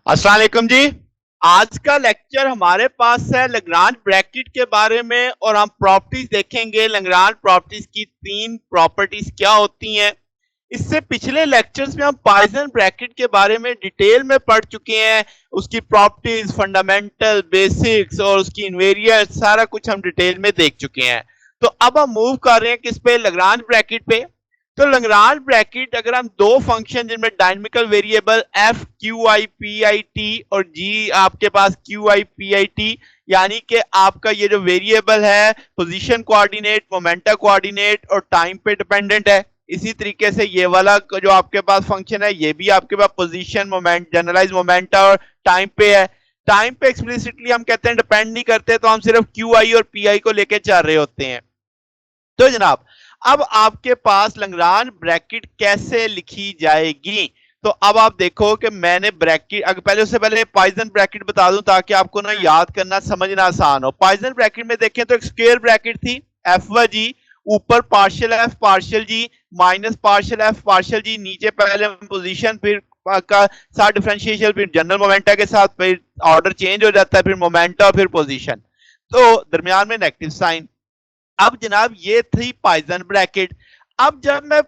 अस्सलाम वालेकुम जी। आज का लेक्चर हमारे पास है लैग्रांज ब्रैकेट के बारे में और हम प्रॉपर्टीज देखेंगे। लैग्रांज प्रॉपर्टीज की तीन प्रॉपर्टीज क्या होती हैं। इससे पिछले लेक्चर्स में हम पॉइसन ब्रैकेट के बारे में डिटेल में पढ़ चुके हैं। उसकी प्रॉपर्टीज, फंडामेंटल, बेसिक्स और उसकी इन्वेरिएंस सारा कुछ हम डिटेल में देख चुके हैं। तो अब हम मूव कर रहे हैं किस पे, लैग्रांज ब्रैकेट पे। तो लैग्रांज ब्रैकेट अगर हम दो फंक्शन जिनमें dynamical variable F Q I P I T और जी आपके पास Q I P I T, यानी कि आपका ये जो वेरिएबल है पोजीशन कोऑर्डिनेट, मोमेंटा कोऑर्डिनेट और टाइम पे डिपेंडेंट है। इसी तरीके से ये वाला जो आपके पास फंक्शन है ये भी आपके पास पोजीशन, मोमेंट, जनरलाइज मोमेंटा और टाइम पे है। टाइम पे एक्सप्लिसिटली हम कहते हैं डिपेंड नहीं करते, तो हम सिर्फ क्यू आई और पी आई को लेके चल रहे होते हैं। तो जनाब अब आपके पास लैग्रांज ब्रैकेट कैसे लिखी जाएगी। तो अब आप देखो कि मैंने ब्रैकेट, अगर पहले उससे पहले पॉइसन ब्रैकेट बता दूं ताकि आपको ना याद करना समझना आसान हो। पॉइसन ब्रैकेट में देखें तो एक स्क्वायर ब्रैकेट थी, एफ व जी, ऊपर partial F partial G minus partial F partial जी, नीचे पहले पोजीशन, फिर का साथ डिफरेंशिएशन, फिर जनरल मोमेंटा के साथ, फिर ऑर्डर चेंज हो जाता है, फिर मोमेंटा, फिर पोजीशन, तो दरमियान में नेगेटिव साइन। अब जनाब ये थी पॉइसन ब्रैकेट। अब जब मैं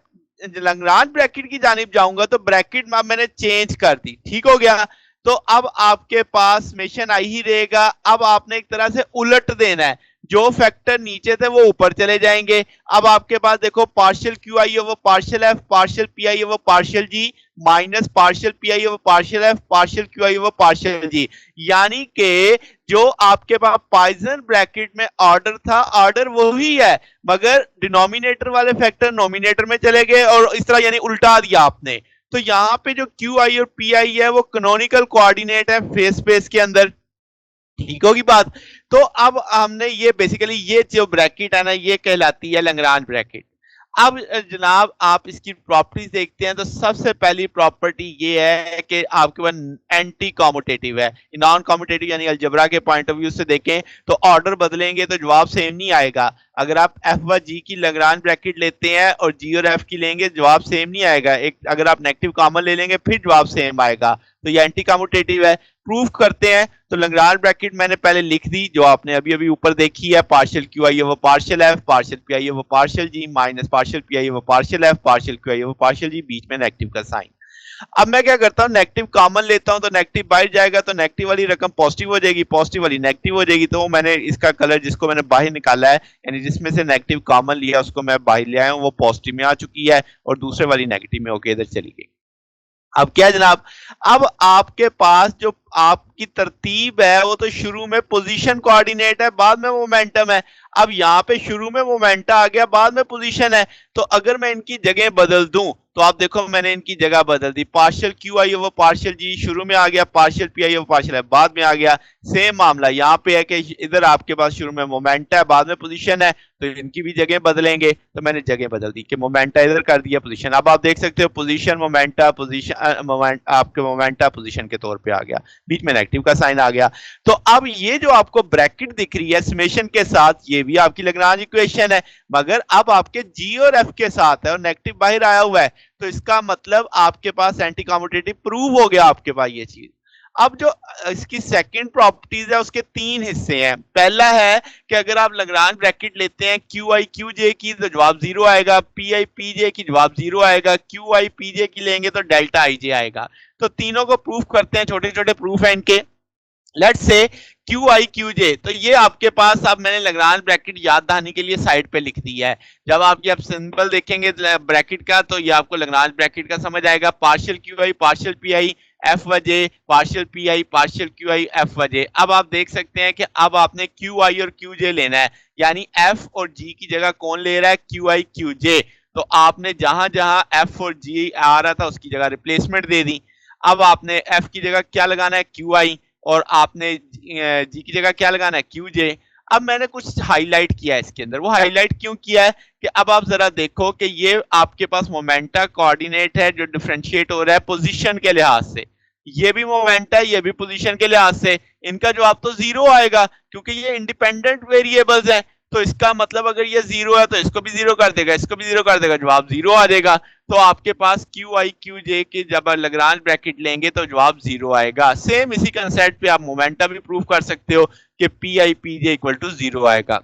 लैग्रांज ब्रैकेट की जानिब जाऊंगा तो ब्रैकेट में मैंने चेंज कर दी, ठीक हो गया। तो अब आपके पास समेशन आई ही रहेगा। अब आपने एक तरह से उलट देना है, जो फैक्टर नीचे थे वो ऊपर चले जाएंगे। अब आपके पास देखो partial Q I over partial F partial P I over partial G minus partial P I over partial F partial Q I over partial G, यानी कि जो आपके पास पॉइसन ब्रैकेट में ऑर्डर था, ऑर्डर वही है, मगर डिनोमिनेटर वाले फैक्टर नोमिनेटर में चले गए और इस तरह यानी उल्टा दिया आपने। तो यहां पे जो क्यू आई और पी आई है वो कैनोनिकल कोऑर्डिनेट है फेस स्पेस के अंदर, ठीक होगी बात। तो अब हमने ये बेसिकली ये जो ब्रैकेट है ना ये कहलाती है लैग्रांज ब्रैकेट। अब जनाब आप इसकी प्रॉपर्टीज देखते हैं तो सबसे पहली प्रॉपर्टी ये है कि आपके पास एंटी कॉम्यूटेटिव है। नॉन कॉम्यूटेटिव यानी अलजबरा के पॉइंट ऑफ व्यू से देखें तो ऑर्डर बदलेंगे तो जवाब सेम नहीं आएगा। अगर आप एफ व जी की लैग्रांज ब्रैकेट लेते हैं और जी और एफ की लेंगे जवाब सेम नहीं आएगा। एक अगर आप नेगेटिव कॉमन ले लेंगे फिर जवाब सेम आएगा। तो ये एंटी कॉम्यूटेटिव है। प्रूफ करते हैं तो लैग्रांज ब्रैकेट मैंने पहले लिख दी जो आपने अभी अभी ऊपर देखी है, partial Q I over partial F partial P I over partial G minus partial P I over partial F partial Q I over partial G, बीच में नेगेटिव का साइन। अब मैं क्या करता हूं, नेगेटिव कॉमन लेता हूं तो नेगेटिव बाहर जाएगा तो नेगेटिव वाली रकम पॉजिटिव हो जाएगी, पॉजिटिव वाली नेगेटिव हो जाएगी। तो मैंने इसका कलर जिसको मैंने बाहर निकाला है यानी जिसमें से नेगेटिव कॉमन लिया उसको मैं बाहर ले आया हूं, वो पॉजिटिव में आ चुकी है और दूसरे वाली नेगेटिव में होके इधर चली गई। अब क्या जनाब, अब आपके पास जो आपकी तरतीब है वो तो शुरू में पोजीशन कोऑर्डिनेट है, बाद में मोमेंटम है। अब यहाँ पे शुरू में मोमेंटा आ गया, बाद में पोजीशन है। तो अगर मैं इनकी जगह बदल दूं तो आप देखो मैंने इनकी जगह बदल दी, partial Q I over partial G शुरू में आ गया, partial P I over partial है बाद में आ गया। सेम मामला यहाँ पे है कि इधर आपके पास शुरू में मोमेंटा है बाद में पोजीशन है, तो इनकी भी जगह बदलेंगे। तो मैंने जगह बदल दी कि मोमेंटा इधर कर दिया पोजीशन। अब आप देख सकते हो पोजीशन मोमेंटा पोजीशन मोमेंट आपके मोमेंटा पोजीशन के तौर पे आ गया, बीच में नेगेटिव का साइन आ गया। तो अब ये जो आपको ब्रैकेट दिख रही है समेशन के साथ, ये भी आपकी लैग्रांज इक्वेशन है, मगर अब आपके जी और एफ के साथ है और नेगेटिव बाहर आया हुआ है। तो इसका मतलब आपके पास एंटी कॉम्यूटेटिव प्रूव हो गया आपके पास ये चीज। अब जो इसकी सेकंड प्रॉपर्टीज है उसके तीन हिस्से हैं। पहला है कि अगर आप लैग्रांज ब्रैकेट लेते हैं क्यू आई क्यू जे की तो जवाब जीरो आएगा, पी आई पी जे की जवाब जीरो आएगा, क्यू आई पी जे की लेंगे तो डेल्टा आई जे आएगा। तो तीनों को प्रूफ करते हैं, छोटे छोटे प्रूफ है इनके। Let's say Q I Q जे, तो ये आपके पास अब मैंने लैग्रांज ब्रैकेट याद दहानी के लिए साइड पे लिख दी है। जब आप ये सिंबल देखेंगे ब्रैकेट का तो ये आपको लैग्रांज ब्रैकेट का समझ आएगा। Partial Q I partial P I F वजे partial P I partial Q I F वजे। अब आप देख सकते हैं कि अब आपने क्यू आई और क्यू जे लेना है, यानी एफ और जी की जगह कौन ले रहा है, क्यू आई क्यू जे। तो आपने जहां जहां एफ और जी आ रहा था उसकी जगह रिप्लेसमेंट दे दी। अब आपने एफ की जगह क्या लगाना है, क्यू आई, और आपने जी की जगह क्या लगाना है, क्यू जे। अब मैंने कुछ हाईलाइट किया है इसके अंदर। वो हाईलाइट क्यों किया है कि अब आप जरा देखो कि ये आपके पास मोमेंटा कोऑर्डिनेट है जो डिफरेंशिएट हो रहा है पोजीशन के लिहाज से। ये भी मोमेंटा है, ये भी पोजीशन के लिहाज से। इनका जवाब तो जीरो आएगा क्योंकि ये इंडिपेंडेंट वेरिएबल्स हैं। तो इसका मतलब अगर ये जीरो है तो इसको भी जीरो कर देगा, इसको भी जीरो कर देगा, जवाब जीरो आ जाएगा। तो आपके पास क्यू आई क्यू जे की जब लग्रांज ब्रैकेट लेंगे तो जवाब जीरो आएगा। सेम इसी कंसेप्ट पे आप मोमेंटम भी प्रूव कर सकते हो कि P I P J equal to zero आएगा।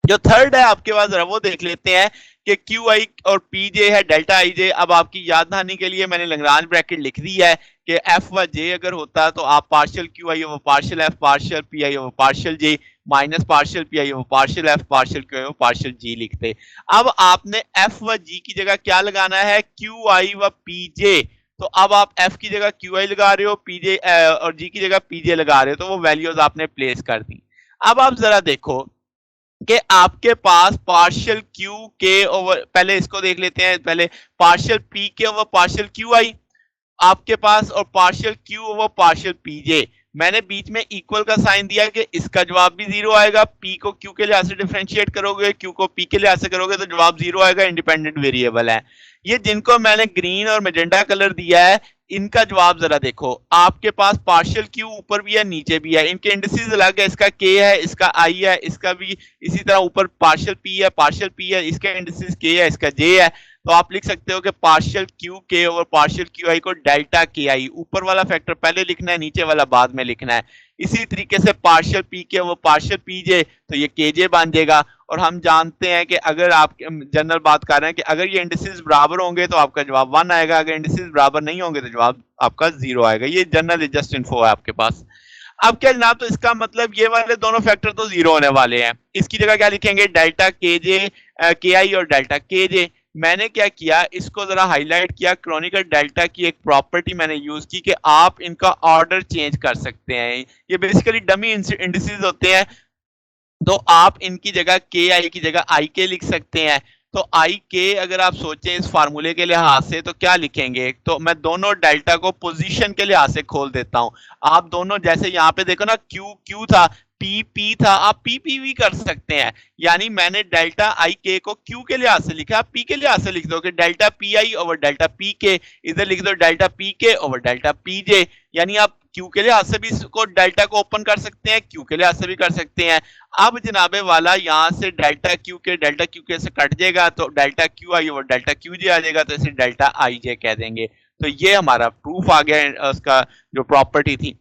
जो थर्ड है आपके पास जरा वो देख लेते हैं कि क्यू आई और पी जे है डेल्टा आई जे। अब आपकी याद दहानी के लिए मैंने लग्रांज ब्रैकेट लिख दी है कि एफ व जे अगर होता तो आप partial Q I over partial F partial P I over partial J minus partial P I over partial F partial Q I over partial G लिखते। अब आपने एफ व जी की जगह क्या लगाना है, क्यू आई व पी जे। तो अब आप एफ की जगह क्यू आई लगा रहे हो, पीजे और जी की जगह पीजे लगा रहे हो, तो वो वैल्यूज आपने प्लेस कर दी। अब आप जरा देखो कि आपके पास पार्शियल क्यू के ओवर, पहले इसको देख लेते हैं, पहले पार्शियल पी के ओवर पार्शियल क्यू आई आपके पास और पार्शियल क्यू ओवर पार्शियल पीजे। मैंने बीच में इक्वल का साइन दिया कि इसका जवाब भी जीरो आएगा। पी को क्यू के लिहाज से डिफरेंशिएट करोगे, क्यू को पी के लिहाज से करोगे तो जवाब जीरो आएगा, इंडिपेंडेंट वेरिएबल है। ये जिनको मैंने ग्रीन और मैजेंटा कलर दिया है इनका जवाब जरा देखो। आपके पास पार्शियल क्यू ऊपर भी है नीचे भी है, इनके इंडिसेस अलग है, इसका के है, इसका आई है, इसका भी इसी तरह ऊपर पार्शियल पी है, इसका इंडिसेस के है, इसका जे है। तो आप लिख सकते हो कि पार्शियल क्यू के और पार्शियल क्यू आई को डेल्टा के आई, ऊपर वाला फैक्टर पहले लिखना है, नीचे वाला बाद में लिखना है। इसी तरीके से पार्शियल पी के और पार्शियल पी जे, तो ये के जे बन जाएगा। और हम जानते हैं कि अगर आप जनरल बात कर रहे हैं कि अगर ये इंडिसेस बराबर होंगे तो आपका जवाब वन आएगा, अगर इंडिसेस बराबर नहीं होंगे तो जवाब आपका जीरो आएगा। ये जनरल जस्ट इन्फो है आपके पास। अब क्या जनाब, तो इसका मतलब ये वाले दोनों फैक्टर तो जीरो होने वाले हैं। इसकी जगह क्या लिखेंगे, डेल्टा के जे के आई और डेल्टा के जे। मैंने क्या किया, इसको जरा हाईलाइट किया, क्रोनिकल डेल्टा की एक प्रॉपर्टी मैंने यूज की कि आप इनका ऑर्डर चेंज कर सकते हैं। ये बेसिकली डमी इंडिसेस होते हैं, तो आप इनकी जगह के आई की जगह आई के लिख सकते हैं। तो आई के अगर आप सोचें इस फार्मूले के लिहाज से तो क्या लिखेंगे, तो मैं दोनों डेल्टा को पोजीशन के लिहाज से खोल देता हूं। आप दोनों जैसे यहाँ पे देखो ना, क्यू क्यू था, पी पी था, आप पी पी भी कर सकते हैं। यानी मैंने डेल्टा आई के को क्यू के लिहाज से लिखा, पी के लिहाज से लिख दो कि delta P I over delta P के, इधर लिख दो डेल्टा पी के ओवर डेल्टा पी जे। यानी आप क्यू के लिहाज से भी इसको डेल्टा को ओपन कर सकते हैं, क्यू के लिहाज से भी कर सकते हैं। अब जनाबे वाला यहाँ से डेल्टा क्यू के से कट जाएगा तो delta Q I over delta Q J आ जाएगा, तो इसे डेल्टा आई जे कह देंगे। तो ये हमारा प्रूफ आ गया उसका जो प्रॉपर्टी थी।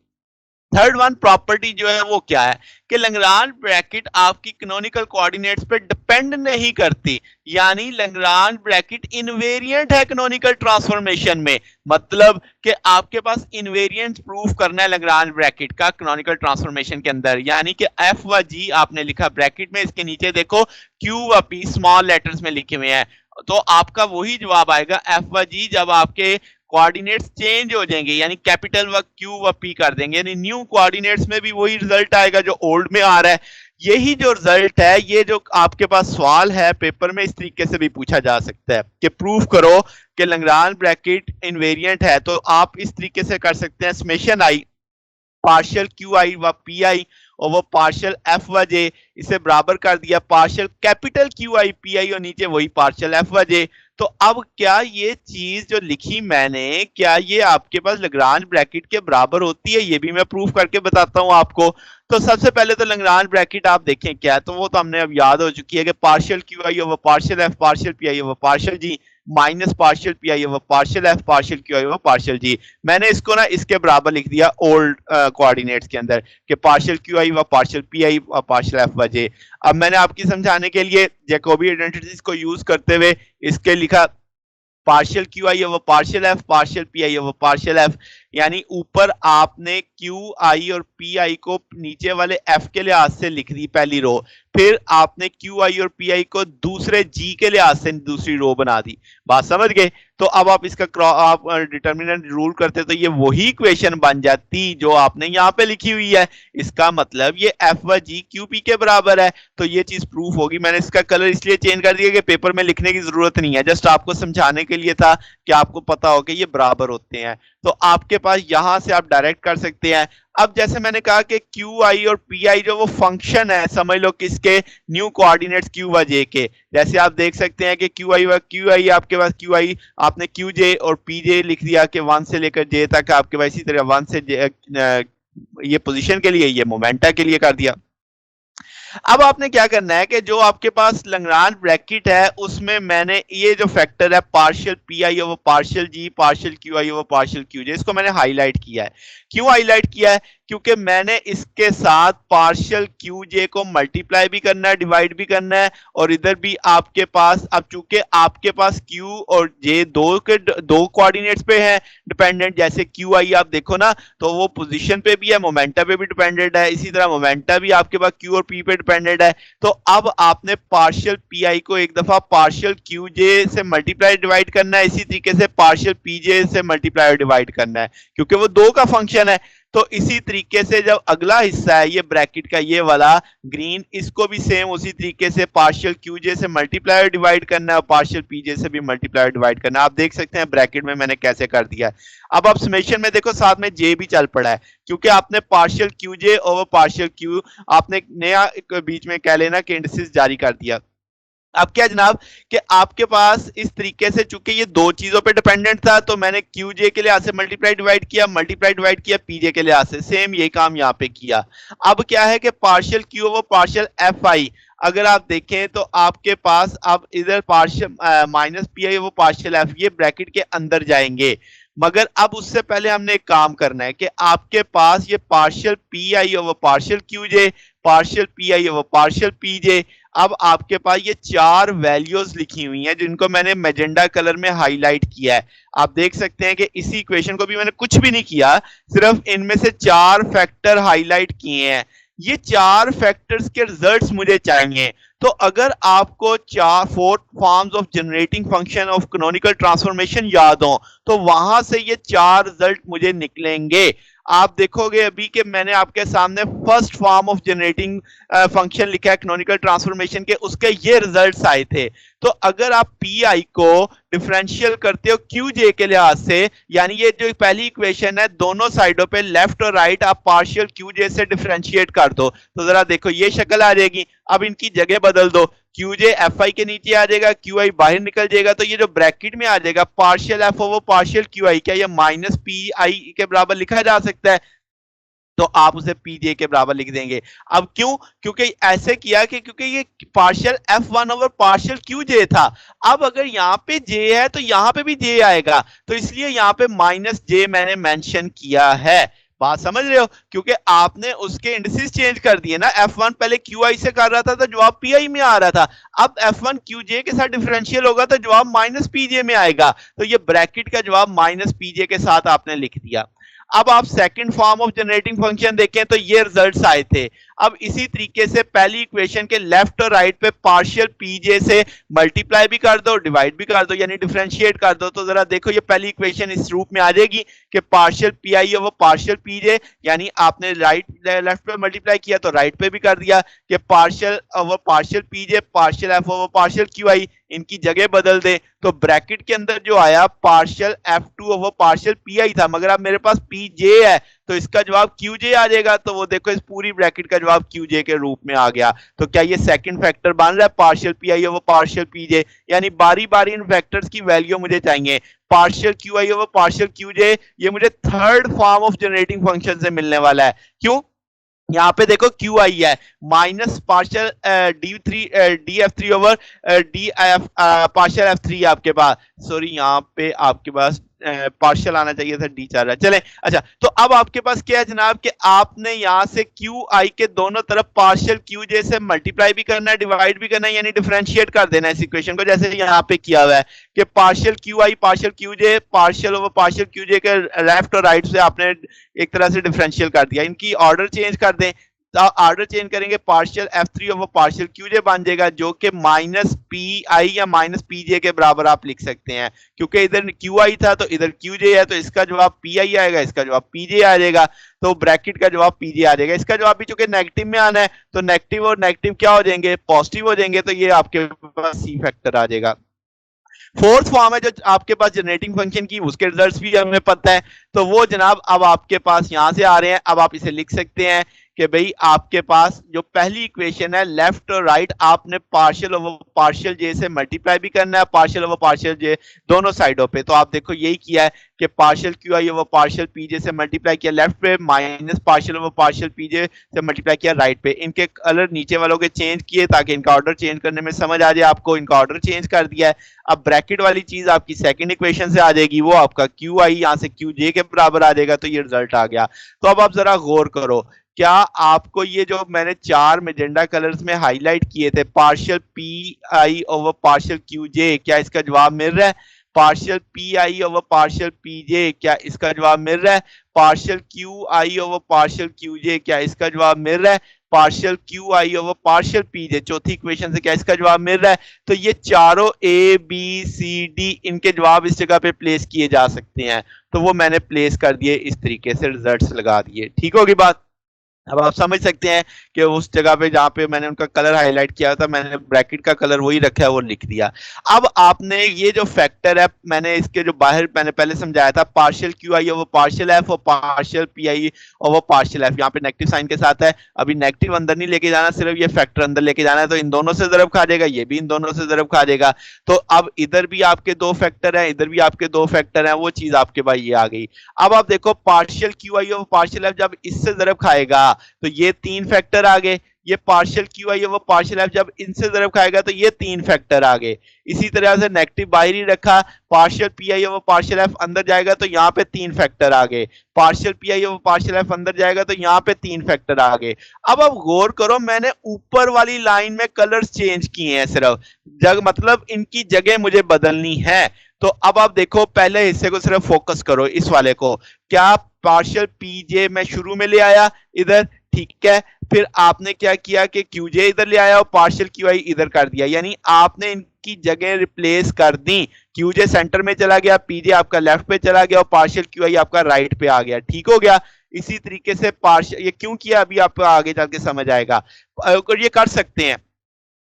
थर्ड वन प्रॉपर्टी जो है वो क्या है कि लैग्रांज ब्रैकेट आपकी कैनोनिकल कोऑर्डिनेट्स पे डिपेंड नहीं करती, यानी लैग्रांज ब्रैकेट इनवेरिएंट है कैनोनिकल ट्रांसफॉर्मेशन में। मतलब कि आपके पास इनवेरिएंट प्रूफ करना है लैग्रांज ब्रैकेट का कैनोनिकल ट्रांसफॉर्मेशन के अंदर, यानी कि एफ व जी आपने लिखा ब्रैकेट में, इसके नीचे देखो क्यू व पी स्मॉल लेटर्स में लिखे हुए हैं, तो आपका वही जवाब आएगा एफ व जी जब आपके कोऑर्डिनेट्स चेंज हो जाएंगे, यानी कैपिटल व क्यू व पी कर देंगे, यानी न्यू कोऑर्डिनेट्स में भी वही रिजल्ट आएगा जो ओल्ड में आ रहा है। यही जो रिजल्ट है, ये जो आपके पास सवाल है पेपर में, इस तरीके से भी पूछा जा सकता है कि प्रूफ करो कि लैग्रांज ब्रैकेट इनवेरिएंट है। तो आप इस तरीके से कर सकते हैं, समेशन आई पार्शियल क्यू आई व पी आई और वो पार्शियल एफ व जे, इसे बराबर कर दिया partial capital Q I P आई और नीचे वही पार्शियल एफ व जे। तो अब क्या ये चीज जो लिखी मैंने, क्या ये आपके पास लैग्रांज ब्रैकेट के बराबर होती है, ये भी मैं प्रूफ करके बताता हूं आपको। तो सबसे पहले तो लैग्रांज ब्रैकेट आप देखें क्या है, तो वो तो हमने अब याद हो चुकी है कि partial Q I over partial F partial P I over partial G minus partial P I over partial F partial Q I over partial G. मैंने इसको ना इसके बराबर लिख दिया ओल्ड कोऑर्डिनेट्स के अंदर कि पार्शियल क्यू आई व पार्शियल पी आई व पार्शियल एफ व जे। अब मैंने आपकी समझाने के लिए जैकोबी आइडेंटिटीज को यूज करते हुए इसके लिखा partial Q I over partial F partial P I over partial F, यानी ऊपर आपने क्यू आई और पी आई को नीचे वाले एफ के लिहाज से लिख दी पहली रो, फिर आपने क्यू आई और पी आई को दूसरे जी के लिहाज से दूसरी रो बना दी। बात समझ गए? तो अब आप इसका आप डिटर्मिनेंट रूल करते तो ये वही इक्वेशन बन जाती जो आपने यहाँ पे लिखी हुई है। इसका मतलब ये एफ व जी क्यू पी के बराबर है, तो ये चीज प्रूफ होगी। मैंने इसका कलर इसलिए चेंज कर दिया कि पेपर में लिखने की जरूरत नहीं है, जस्ट आपको समझाने के लिए था कि आपको पता हो कि ये बराबर होते हैं। तो आपके पास यहां से आप डायरेक्ट कर सकते हैं। अब जैसे मैंने कहा कि क्यू आई और पी आई जो वो फंक्शन है, समझ लो किसके, न्यू कोऑर्डिनेट्स क्यू व जे के। जैसे आप देख सकते हैं कि क्यू आई आपके पास क्यू आई आपने क्यू जे और पी जे लिख दिया कि 1 से लेकर जे तक आपके पास, इसी तरह 1 से ये पोजीशन के लिए, ये मोमेंटा के लिए कर दिया। अब आपने क्या करना है कि जो आपके पास लैग्रांज ब्रैकेट है उसमें मैंने ये जो फैक्टर है partial P I over partial G partial Q I over partial Q J, इसको मैंने हाईलाइट किया है। क्यों हाईलाइट किया है? क्योंकि मैंने इसके साथ पार्शियल क्यू जे को मल्टीप्लाई भी करना है, डिवाइड भी करना है, और इधर भी आपके पास, अब चूंकि आपके पास क्यू और जे दो कोऑर्डिनेट्स पे है डिपेंडेंट, जैसे क्यू आई आप देखो ना, तो वो पोजीशन पे भी है, मोमेंटा पे भी डिपेंडेंट है, इसी तरह मोमेंटा भी आपके पास क्यू और पी पे डिपेंडेंट है। तो अब आपने पार्शियल पी आई को एक दफा पार्शियल क्यू जे से मल्टीप्लाई डिवाइड करना है, इसी तरीके से पार्शियल पी जे से मल्टीप्लाई डिवाइड करना है, क्योंकि वो दो का फंक्शन है। तो इसी तरीके से जब अगला हिस्सा है ये ब्रैकेट का, ये वाला ग्रीन, इसको भी सेम उसी तरीके से पार्शियल क्यू जे से मल्टीप्लाई डिवाइड करना है और पार्शियल पी जे से भी मल्टीप्लाई डिवाइड करना है। आप देख सकते हैं ब्रैकेट में मैंने कैसे कर दिया है। अब आप समेशन में देखो साथ में जे भी चल पड़ा है, क्योंकि आपने पार्शियल क्यू जे ओवर पार्शियल क्यू, आपने नया बीच में कह लेना कि इंडिसेस जारी कर दिया। अब क्या जनाब कि आपके पास इस तरीके से, चूंकि ये दो चीजों पे डिपेंडेंट था, तो मैंने क्यू जे के लिहाज से मल्टीप्लाई डिवाइड किया पी जे के लिहाज से, सेम यही काम यहाँ पे किया। अब क्या है कि partial Q over partial F I, अगर आप देखें तो आपके पास अब इधर पार्शियल माइनस पी आई वो पार्शियल एफ, ये ब्रैकेट के अंदर जाएंगे। मगर अब उससे पहले हमने एक काम करना है कि आपके पास ये partial P I over partial Q J, partial P I over partial P जे, अब आपके पास ये चार वैल्यूज लिखी हुई हैं जिनको मैंने मैजेंडा कलर में हाईलाइट किया है। आप देख सकते हैं कि इसी इक्वेशन को भी मैंने कुछ भी नहीं किया, सिर्फ इनमें से चार फैक्टर हाईलाइट किए हैं। ये चार फैक्टर्स के रिजल्ट्स मुझे चाहिए। तो अगर आपको चार four forms of generating function of canonical transformation याद हो, तो वहां से ये चार रिजल्ट मुझे निकलेंगे। आप देखोगे अभी कि मैंने आपके सामने first form of generating function लिखा है कैनोनिकल ट्रांसफॉर्मेशन के, उसके ये रिजल्ट्स आए थे। तो अगर आप पी आई को डिफरेंशियल करते हो क्यू जे के लिहाज से, यानी ये जो पहली इक्वेशन है दोनों साइडों पे लेफ्ट और राइट आप पार्शियल क्यू जे से डिफरेंशिएट कर दो, तो जरा देखो ये शक्ल आ जाएगी। अब इनकी जगह बदल दो, क्यू जे एफ आई के नीचे आ जाएगा, क्यू आई बाहर निकल जाएगा, तो ये जो ब्रैकेट में आ जाएगा partial F over partial Q आई, क्या ये माइनस पी आई के बराबर लिखा जा सकता है? तो आप उसे पीजे के बराबर लिख देंगे। अब क्यों? क्योंकि ऐसे किया कि क्योंकि ये partial F one over partial Q J था। अब अगर यहाँ पे जे है तो यहाँ पे भी जे आएगा, तो इसलिए यहाँ पे माइनस जे मैंने मेंशन किया है। बात समझ रहे हो? क्योंकि आपने उसके इंडिसेस चेंज कर दिए ना, F1 पहले QI से कर रहा था तो जवाब PI में आ रहा था, अब F1 QJ के साथ डिफरेंशियल होगा तो जवाब माइनस PJ में आएगा। तो ये ब्रैकेट का जवाब माइनस PJ के साथ आपने लिख दिया। अब आप second form of generating function देखें तो ये रिजल्ट्स आए थे। अब इसी तरीके से पहली इक्वेशन के लेफ्ट और राइट पे पार्शियल पीजे से मल्टीप्लाई भी कर दो, डिवाइड भी कर दो, यानी डिफरेंशिएट कर दो। तो जरा देखो ये पहली इक्वेशन इस रूप में आ जाएगी कि partial P I over partial P J, यानी आपने राइट लेफ्ट पे मल्टीप्लाई किया तो राइट पे भी कर दिया कि partial over partial P J partial F over partial Q I, इनकी जगह बदल दे। तो ब्रैकेट के अंदर जो आया partial F2 over partial PI था, मगर अब मेरे पास PJ है तो इसका जवाब QJ आ जाएगा। तो वो देखो इस पूरी ब्रैकेट का जवाब QJ के रूप में आ गया। तो क्या ये सेकंड फैक्टर बन रहा है partial PI over partial PJ, यानी बारी बारी इन फैक्टर्स की वैल्यू मुझे चाहिए। Partial QI over partial QJ ये मुझे third form of generating function से मिलने वाला है। क्यों? यहाँ पे देखो क्यू आई है minus partial D F three over D F partial F three आपके पास, सॉरी यहाँ पे आपके पास पार्शियल आना चाहिए था, डी चाह रहा है, चले। अच्छा, तो अब आपके पास क्या है जनाब कि आपने यहाँ से क्यू आई के दोनों तरफ पार्शियल क्यू जे से मल्टीप्लाई भी करना है, डिवाइड भी करना है, यानी डिफरेंशिएट कर देना है इस इक्वेशन को, जैसे यहाँ पे किया हुआ है कि partial Q I partial Q J partial over partial Q J के लेफ्ट और राइट से आपने एक तरह से डिफरेंशियल कर दिया। इनकी ऑर्डर चेंज कर दें, तो ऑर्डर चेंज करेंगे partial F three over partial QJ बन जाएगा, जो कि माइनस पी आई या माइनस पीजे के बराबर आप लिख सकते हैं। क्योंकि इधर क्यू आई था तो इधर क्यूजे है, तो इसका जवाब पी आई आएगा, इसका जवाब पीजे आ जाएगा, तो ब्रैकेट का जवाब पीजे आ जाएगा। इसका जवाब भी चूंकि नेगेटिव में आना है तो नेगेटिव और नेगेटिव क्या हो जाएंगे? पॉजिटिव हो जाएंगे, तो ये आपके पास सी फैक्टर आ जाएगा। फोर्थ फॉर्म है जो आपके पास जनरेटिंग फंक्शन की, उसके रिजल्ट्स भी हमें पता है, तो वो जनाब अब आपके पास यहां से आ रहे हैं। अब आप इसे लिख सकते हैं कि भाई आपके पास जो पहली इक्वेशन है लेफ्ट और राइट आपने पार्शियल ओवर पार्शियल जे से मल्टीप्लाई भी करना है, पार्शियल ओवर पार्शियल जे दोनों साइडों पे। तो आप देखो यही किया है कि partial Q I over partial P J से मल्टीप्लाई किया लेफ्ट पे, minus partial over partial P J से मल्टीप्लाई किया राइट पे। इनके कलर नीचे वालों के चेंज किए ताकि इनका ऑर्डर चेंज करने में समझ आ जाए आपको, इनका ऑर्डर चेंज कर दिया है। अब ब्रैकेट वाली चीज आपकी सेकंड इक्वेशन से आ जाएगी, वो आपका क्यू आई यहाँ से क्यू जे के बराबर आ जाएगा, तो ये रिजल्ट आ गया। तो अब आप जरा गौर करो, क्या आपको ये जो मैंने चार मेजेंडा कलर्स में हाईलाइट किए थे, partial P I over partial Q J, क्या इसका जवाब मिल रहा है? Partial P I over partial P J, क्या इसका जवाब मिल रहा है? Partial Q I over partial Q J, क्या इसका जवाब मिल रहा है? Partial Q I over partial P J, चौथी इक्वेशन से क्या इसका जवाब मिल रहा है? तो ये चारों ए बी सी डी इनके जवाब इस जगह पे प्लेस किए जा सकते हैं, तो वो मैंने प्लेस कर दिए इस तरीके से, रिजल्ट्स लगा दिए। ठीक होगी बात? अब आप समझ सकते हैं कि उस जगह पे जहां पे मैंने उनका कलर हाईलाइट किया था, मैंने ब्रैकेट का कलर वही रखा है, वो लिख दिया। अब आपने ये जो फैक्टर है, मैंने इसके जो बाहर मैंने पहले समझाया था, partial Q I over partial F और partial P I over partial F, यहाँ पे नेगेटिव साइन के साथ है। अभी नेगेटिव अंदर नहीं लेके जाना, सिर्फ ये फैक्टर अंदर लेके जाना है, तो इन दोनों से जरब खा जाएगा, ये भी इन दोनों से जरब खा जाएगा। तो अब इधर भी आपके दो फैक्टर हैं, इधर भी आपके दो फैक्टर हैं, वो चीज आपके पास ये आ गई। अब आप देखो partial Q I over partial F जब इससे जरब खाएगा तो ये तीन फैक्टर आ गए, ये पार्शियल क्यू आई वो पार्शियल एफ जब इनसे जरब खाएगा तो ये तीन फैक्टर आ गए। इसी तरह से नेगेटिव बाहर ही रखा, पार्शियल पी आई वो पार्शियल एफ अंदर जाएगा तो यहाँ पे तीन फैक्टर आ गए, पार्शियल पी आई वो पार्शियल एफ अंदर जाएगा तो यहाँ पे तीन फैक्टर आ गए। अब आप गौर करो, मैंने ऊपर वाली लाइन में कलर्स चेंज किए हैं सिर्फ, मतलब इनकी जगह मुझे बदलनी है। तो अब आप देखो पहले हिस्से को सिर्फ फोकस करो, इस वाले को, क्या पार्शियल पीजे मैं शुरू में ले आया इधर, ठीक है, फिर आपने क्या किया कि क्यूजे इधर ले आया और पार्शियल क्यू आई इधर कर दिया, यानी आपने इनकी जगह रिप्लेस कर दी। क्यूजे सेंटर में चला गया, पीजे आपका लेफ्ट पे चला गया और पार्शियल क्यू आई आपका राइट पे आ गया। ठीक हो गया? इसी तरीके से पार्शियल, ये क्यों किया अभी आपको आगे चल के समझ आएगा, और ये कर सकते हैं।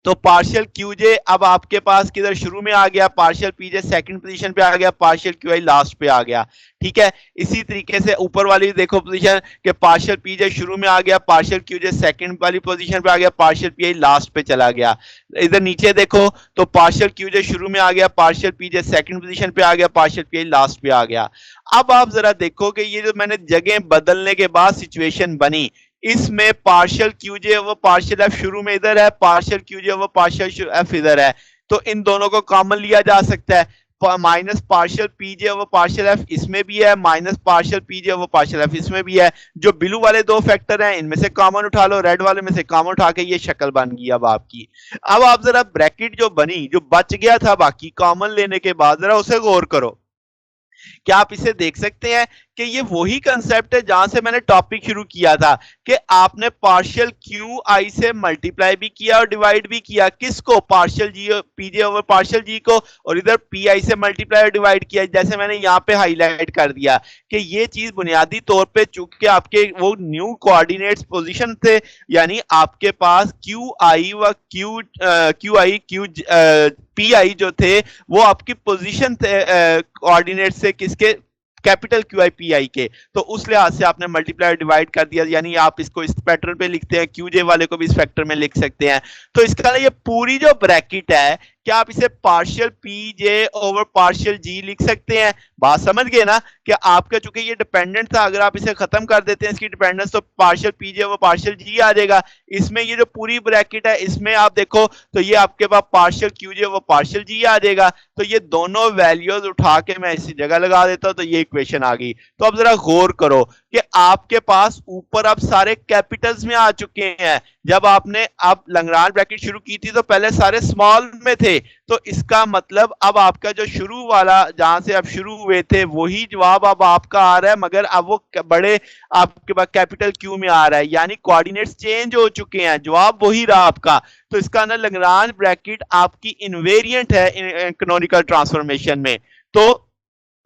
तो पार्शियल क्यूजे अब आपके पास किधर शुरू में आ गया, पार्शियल पीजे सेकंड पोजीशन पे आ गया, पार्शियल क्यूआई लास्ट पे आ गया। ठीक है, इसी तरीके से ऊपर वाली देखो पोजीशन कि पार्शियल पीजे शुरू में आ गया, पार्शियल क्यूजे सेकंड वाली पोजीशन पे आ गया, पार्शियल पीआई लास्ट पे चला गया। इधर नीचे देखो तो पार्शियल क्यूजे शुरू में आ गया, पार्शियल पीजे सेकंड पोजीशन पे आ गया, पार्शियल पीआई लास्ट पे आ गया। अब आप जरा देखो कि ये जो मैंने जगह बदलने के बाद सिचुएशन बनी, इसमें पार्शियल क्यूजे वो पार्शियल एफ शुरू में इधर है, पार्शियल क्यूजे वो पार्शियल एफ इधर है, तो इन दोनों को कॉमन लिया जा सकता है। माइनस पार्शियल पीजे वो पार्शियल एफ इसमें भी है, माइनस पार्शियल पीजे वो पार्शियल एफ इसमें भी है। जो ब्लू वाले दो फैक्टर हैं इनमें से कॉमन उठा लो, रेड वाले में से कॉमन उठा के ये शक्ल बन गई अब आपकी। अब आप जरा ब्रैकेट जो बनी, जो बच गया था बाकी कॉमन लेने के बाद, जरा उसे गौर करो। क्या आप इसे देख सकते हैं कि ये वही कंसेप्ट है जहां से मैंने टॉपिक शुरू किया था कि आपने पार्शियल क्यू आई से मल्टीप्लाई भी किया और डिवाइड भी किया, किसको? पार्शियल जी पीजे ओवर पार्शियल जी को, और इधर पी आई से मल्टीप्लाई और डिवाइड किया, जैसे मैंने यहाँ पे हाईलाइट कर दिया कि ये चीज बुनियादी तौर पे चूंकि आपके वो न्यू कोऑर्डिनेट्स पोजीशन थे, यानी आपके पास क्यू आई व Q I Q P I जो थे वो आपकी पोजीशन थे कोऑर्डिनेट से, किसके? कैपिटल क्यू आई पी आई के। तो उस लिहाज से आपने मल्टीप्लाई डिवाइड कर दिया, यानी आप इसको इस पैटर्न पे लिखते हैं, क्यूजे वाले को भी इस फैक्टर में लिख सकते हैं। तो इसका ये पूरी जो ब्रैकेट है, क्या आप इसे partial P J over partial G लिख सकते हैं? बात समझ गए ना कि आपका चूंकि ये डिपेंडेंट था, अगर आप इसे खत्म कर देते हैं इसकी डिपेंडेंस, तो partial P J over partial G आ जाएगा। इसमें ये जो पूरी ब्रैकेट है इसमें आप देखो तो ये आपके पास पार्शियल क्यू जे ओवर पार्शियल जी आ जाएगा। तो ये दोनों वैल्यूज उठा के मैं इसी जगह लगा देता हूं, तो ये इक्वेशन आ गई। तो अब जरा गौर करो कि आपके पास ऊपर अब सारे कैपिटल्स में आ चुके हैं। जब आपने अब लैग्रांज ब्रैकेट शुरू की थी तो पहले सारे स्मॉल में थे, तो इसका मतलब अब आपका जो शुरू वाला जहां से अब शुरू हुए थे वही जवाब अब आपका आ रहा है, मगर अब वो बड़े आपके पास कैपिटल क्यू में आ रहा है, यानी कोऑर्डिनेट्स चेंज हो चुके हैं, जवाब वही रहा आपका। तो इसका ना लैग्रांज ब्रैकेट आपकी इनवेरिएंट है कैनोनिकल ट्रांसफॉर्मेशन में। तो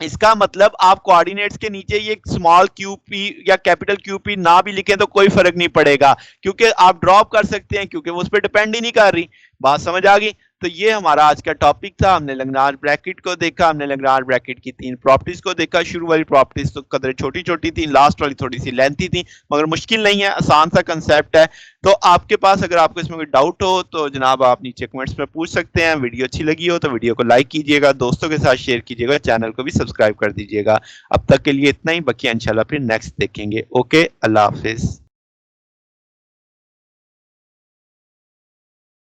इसका मतलब आप कोऑर्डिनेट्स के नीचे ये स्मॉल क्यू पी या कैपिटल क्यू पी ना भी लिखें तो कोई फर्क नहीं पड़ेगा, क्योंकि आप ड्रॉप कर सकते हैं, क्योंकि वो उस पर डिपेंड ही नहीं कर रही। बात समझ आ गई? तो ये हमारा आज का टॉपिक था। हमने लैग्रांज ब्रैकेट को देखा, हमने लैग्रांज ब्रैकेट की 3 प्रॉपर्टीज को देखा। शुरू वाली प्रॉपर्टीज तो कदर छोटी-छोटी थी, लास्ट वाली थोड़ी-सी लेंथी थी, मगर मुश्किल नहीं है, आसान सा कांसेप्ट है। तो आपके पास अगर आपको इसमें कोई डाउट हो तो जनाब आप नीचे कमेंट्स में पूछ सकते हैं। वीडियो अच्छी लगी हो तो वीडियो को लाइक कीजिएगा, दोस्तों के साथ शेयर कीजिएगा, चैनल को भी सब्सक्राइब कर दीजिएगा। अब तक के लिए इतना ही, बाकी इंशाल्लाह फिर नेक्स्ट देखेंगे। ओके, अल्लाह हाफिज।